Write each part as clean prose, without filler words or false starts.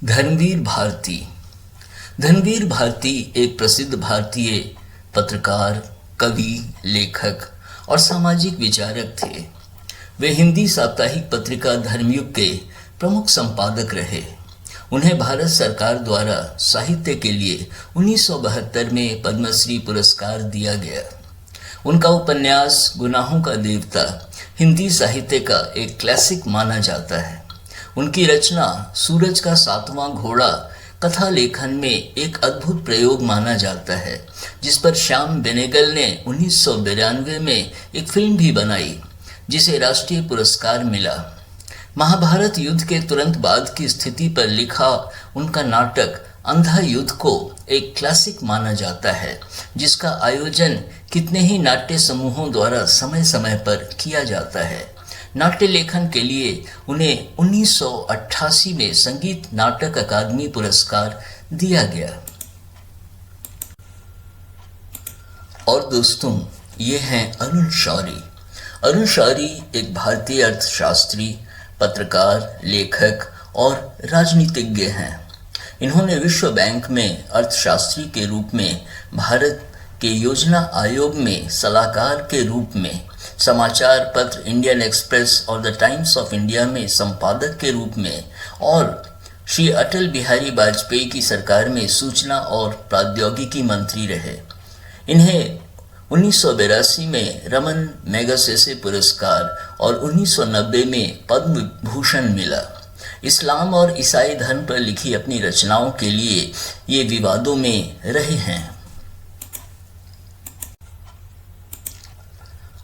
धर्मवीर भारती। धर्मवीर भारती एक प्रसिद्ध भारतीय पत्रकार, कवि, लेखक और सामाजिक विचारक थे। वे हिंदी साप्ताहिक पत्रिका धर्मयुग के प्रमुख संपादक रहे। उन्हें भारत सरकार द्वारा साहित्य के लिए 1972 में पद्मश्री पुरस्कार दिया गया। उनका उपन्यास गुनाहों का देवता हिंदी साहित्य का एक क्लासिक माना जाता है। उनकी रचना सूरज का सातवां घोड़ा कथा लेखन में एक अद्भुत प्रयोग माना जाता है, जिस पर श्याम बेनेगल ने 1992 में एक फिल्म भी बनाई जिसे राष्ट्रीय पुरस्कार मिला। महाभारत युद्ध के तुरंत बाद की स्थिति पर लिखा उनका नाटक अंधा युद्ध को एक क्लासिक माना जाता है, जिसका आयोजन कितने ही नाट्य समूहों द्वारा समय समय पर किया जाता है। नाट्य लेखन के लिए उन्हें 1988 में संगीत नाटक अकादमी पुरस्कार दिया गया। और दोस्तों, ये हैं अरुण शौरी। अरुण शौरी एक भारतीय अर्थशास्त्री, पत्रकार, लेखक और राजनीतिज्ञ हैं। इन्होंने विश्व बैंक में अर्थशास्त्री के रूप में, भारत के योजना आयोग में सलाहकार के रूप में, समाचार पत्र इंडियन एक्सप्रेस और द टाइम्स ऑफ इंडिया में संपादक के रूप में और श्री अटल बिहारी वाजपेयी की सरकार में सूचना और प्रौद्योगिकी मंत्री रहे। इन्हें 1982 में रमन मैगसेसे पुरस्कार और 1990 में पद्म भूषण मिला। इस्लाम और ईसाई धर्म पर लिखी अपनी रचनाओं के लिए ये विवादों में रहे हैं।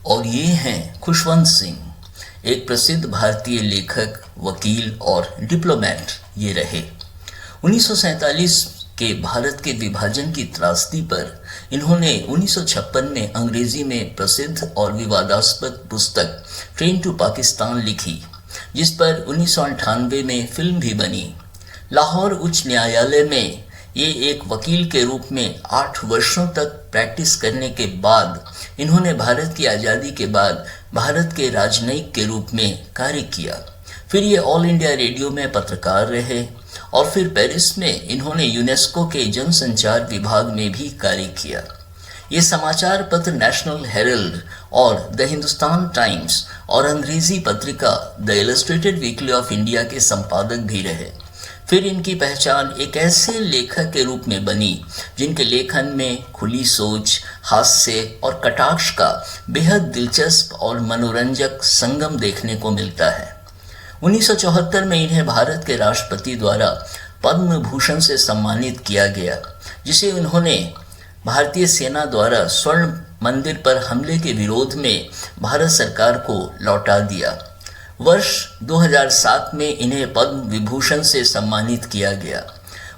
और ये हैं खुशवंत सिंह, एक प्रसिद्ध भारतीय लेखक, वकील और डिप्लोमेट ये रहे। 1947 के भारत के विभाजन की त्रासदी पर इन्होंने 1956 में अंग्रेजी में प्रसिद्ध और विवादास्पद पुस्तक ट्रेन टू पाकिस्तान लिखी, जिस पर 1998 में फिल्म भी बनी। लाहौर उच्च न्यायालय में ये एक वकील के रूप में 8 वर्षों तक प्रैक्टिस करने के बाद इन्होंने भारत की आज़ादी के बाद भारत के राजनयिक के रूप में कार्य किया। फिर ये ऑल इंडिया रेडियो में पत्रकार रहे और फिर पेरिस में इन्होंने यूनेस्को के जनसंचार विभाग में भी कार्य किया। ये समाचार पत्र नेशनल हेरल्ड और द हिंदुस्तान टाइम्स और अंग्रेजी पत्रिका the illustrated weekly off India के संपादक भी रहे। फिर इनकी पहचान एक ऐसे लेखक के रूप में बनी जिनके लेखन में खुली सोच, हास्य और कटाक्ष का बेहद दिलचस्प और मनोरंजक संगम देखने को मिलता है। 1974 में इन्हें भारत के राष्ट्रपति द्वारा पद्म भूषण से सम्मानित किया गया, जिसे उन्होंने भारतीय सेना द्वारा स्वर्ण मंदिर पर हमले के विरोध में भारत सरकार को लौटा दिया। वर्ष 2007 में इन्हें पद्म विभूषण से सम्मानित किया गया।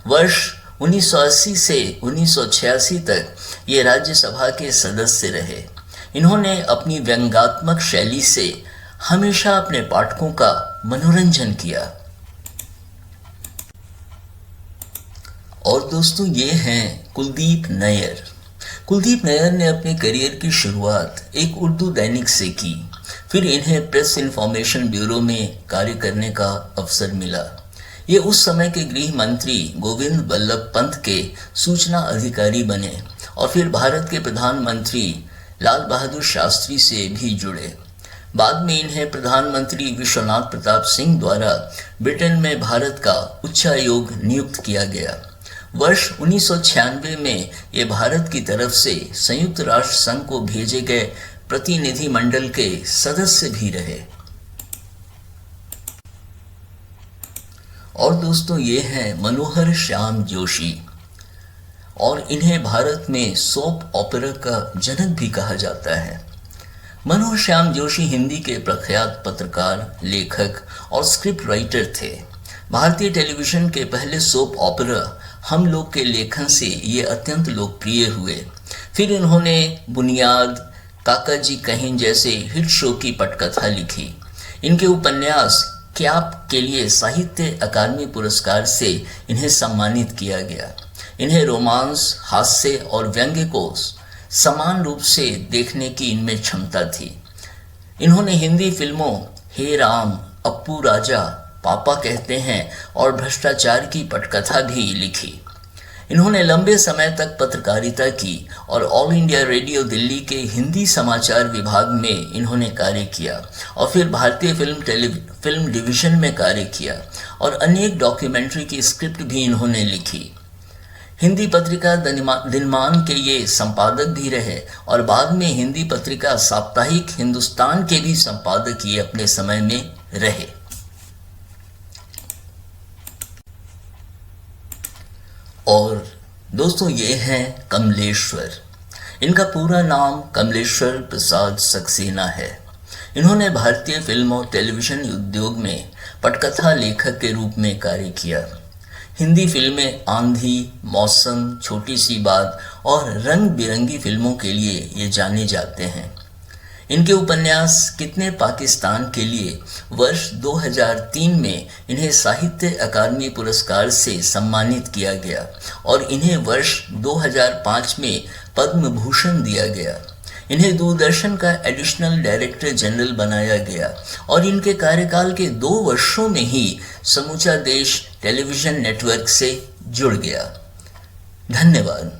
वर्ष 1980 से 1986 तक ये राज्यसभा के सदस्य रहे। इन्होंने अपनी व्यंग्यात्मक शैली से हमेशा अपने पाठकों का मनोरंजन किया। और दोस्तों, ये हैं कुलदीप नैयर। कुलदीप नैयर ने अपने करियर की शुरुआत एक उर्दू दैनिक से की। फिर इन्हें प्रेस इन्फॉर्मेशन ब्यूरो में कार्य करने का अवसर मिला। ये उस समय के गृह मंत्री गोविंद बल्लभ पंत के सूचना अधिकारी बने और फिर भारत के प्रधानमंत्री लाल बहादुर शास्त्री से भी जुड़े। बाद में इन्हें प्रधानमंत्री विश्वनाथ प्रताप सिंह द्वारा ब्रिटेन में भारत का उच्चायोग नियुक्त किया गया। वर्ष 1996 में ये भारत की तरफ से संयुक्त राष्ट्र संघ को भेजे गए प्रतिनिधि मंडल के सदस्य भी रहे। और दोस्तों, ये हैं मनोहर श्याम जोशी और इन्हें भारत में सोप ओपेरा का जनक भी कहा जाता है। मनोहर श्याम जोशी हिंदी के प्रख्यात पत्रकार, लेखक और स्क्रिप्ट राइटर थे। भारतीय टेलीविजन के पहले सोप ओपेरा हम लोग के लेखन से ये अत्यंत लोकप्रिय हुए। फिर इन्होंने बुनियाद, काका जी कहीं जैसे हिट शो की पटकथा लिखी। इनके उपन्यास क्याप के लिए साहित्य अकादमी पुरस्कार से इन्हें सम्मानित किया गया। इन्हें रोमांस, हास्य और व्यंग्य को समान रूप से देखने की इनमें क्षमता थी। इन्होंने हिंदी फिल्मों हे राम, अप्पू राजा, पापा कहते हैं और भ्रष्टाचार की पटकथा भी लिखी। इन्होंने लंबे समय तक पत्रकारिता की और ऑल इंडिया रेडियो दिल्ली के हिंदी समाचार विभाग में इन्होंने कार्य किया और फिर भारतीय फिल्म डिवीजन में कार्य किया और अनेक डॉक्यूमेंट्री की स्क्रिप्ट भी इन्होंने लिखी। हिंदी पत्रिका दिनमान के ये संपादक भी रहे और बाद में हिंदी पत्रिका साप्ताहिक हिंदुस्तान के भी संपादक ये अपने समय में रहे। और दोस्तों ये हैं कमलेश्वर। इनका पूरा नाम कमलेश्वर प्रसाद सक्सेना है। इन्होंने भारतीय फिल्म और टेलीविज़न उद्योग में पटकथा लेखक के रूप में कार्य किया। हिंदी फिल्में आंधी, मौसम, छोटी सी बात और रंग बिरंगी फिल्मों के लिए ये जाने जाते हैं। इनके उपन्यास कितने पाकिस्तान के लिए वर्ष 2003 में इन्हें साहित्य अकादमी पुरस्कार से सम्मानित किया गया और इन्हें वर्ष 2005 में पद्म भूषण दिया गया। इन्हें दूरदर्शन का एडिशनल डायरेक्टर जनरल बनाया गया और इनके कार्यकाल के 2 वर्षों में ही समूचा देश टेलीविज़न नेटवर्क से जुड़ गया। धन्यवाद।